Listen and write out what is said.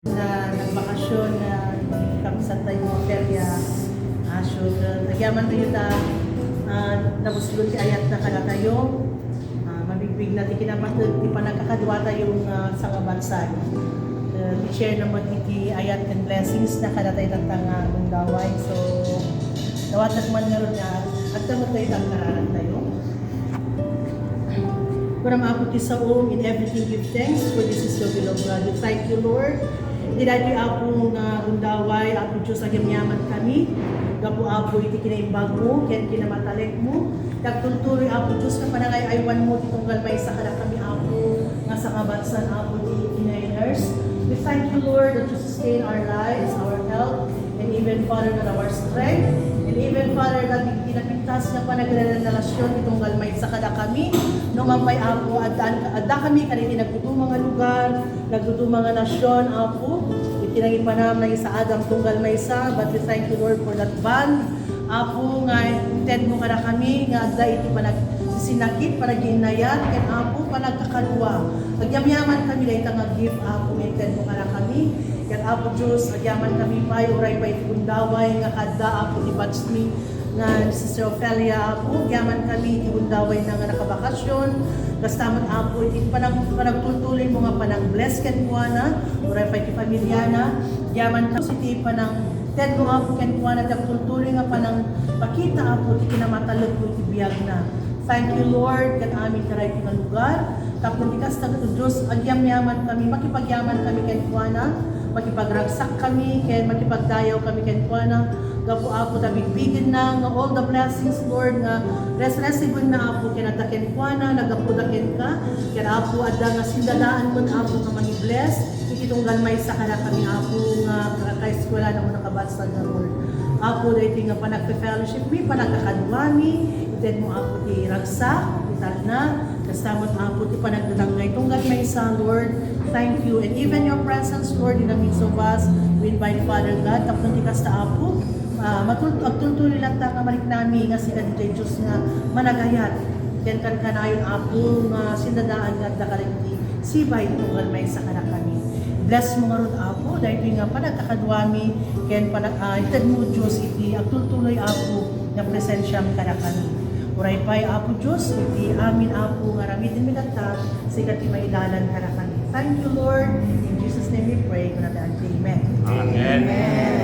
na nagbakasyon na kami sa tayo Feria so nagyaman tayo na nabuslod ti ayat na kana tayo mabigbig na ti kinapatid ti panagkakadwa tayong sa nga bansa i-share naman iti ayat and blessings na kada tayo tantang gundaway so dawat nagman ngayon na at tamo tayo tangkararan tayo Kuram ako ti sa in everything give thanks for this is your will of God. We thank you Lord. Dinadi ako nga gundaway, ako Diyos ang yaman kami. Gapo ako iti kinaimbag mo, ken kinamataleg mo. Nagtultuloy ako Diyos na panangay-aywan mo itong galmay sa kada kami ako nga sa kabansan ako ti kinainers. We thank you Lord that you sustain our lives, our health, and even Father that our strength. And even Father that pinapintas na panaglalang relasyon itong galmay sa kada kami. Nung may ako, adda kami kanini nagtutong mga lugar, nagtutong mga nasyon, Apo. Itinangin pa namin sa Adam tunggal may isa, but we thank you Lord for that band. Apo, nga inted mo kada kami, nga adda iti sinakit, panag-inayat, ken Apo, panagkakadwa. Agyamyaman kami dahil nga gift, Apo, inted mo kada kami. Ken Apo Diyos, agyaman kami pa, uray pa iti gundaway, nga kadda, Apo, ni Batsmi, nga Sister Ophelia, Apo, agyaman kami, iti gundaway na nga nakabakasyon, kastaman Apo, iti panagtultuloy mo nga panang-bless ken kuana, uray pa iti pamilyana, agyaman kami, iti panang Ted mo Apo ken kuana, nagtultuloy nga panang pakita Apo, iti kinamatalog mo iti biyag na. Thank you Lord, ken amin karay nga lugar, tapos ikas na ito Diyos, agyam-yaman kami, makipagyaman kami ken kuana, makipagragsak kami, ken makipagdayaw kami ken kuana, gapo Apo tabigbigin na nga all the blessings Lord nga resible na Apo ken adda ken kuana, nagapudaken ka, ken Apo adda nga sindadaan mo Apo nga magi-bless, itong galmay sa kana kami Apo nga kakaiskwela na mo nakabatsa na Lord. Apo dahil nga panagpe-fellowship mi, panagkakadwami, iten mo Apo ti ragsak, ital na, kastamot Apo ti panagdatangay itong galmay sa Lord. Thank you. And even your presence, Lord, in the midst of us, we invite Father God, tapos ti kasta Apo, agtultuloy lang ta kamalik nami nga sila dito Diyos nga managayat. Ken kan kanayon Apo nga sindadaan nga dakaliti sibay itong galmay sa kana kami. Bless mo nga ron Apo, dahil nga panagkakadwami, ken itad mo Diyos iti agtultuloy Apo nga presensyam kana kami. Uray pa'y Apo Diyos, iti amin Apo nga ramitin mi kata, sikat ti maidalan kana kami. Thank you Lord, in Jesus name we pray, kunadaan. Amen. Amen. Amen.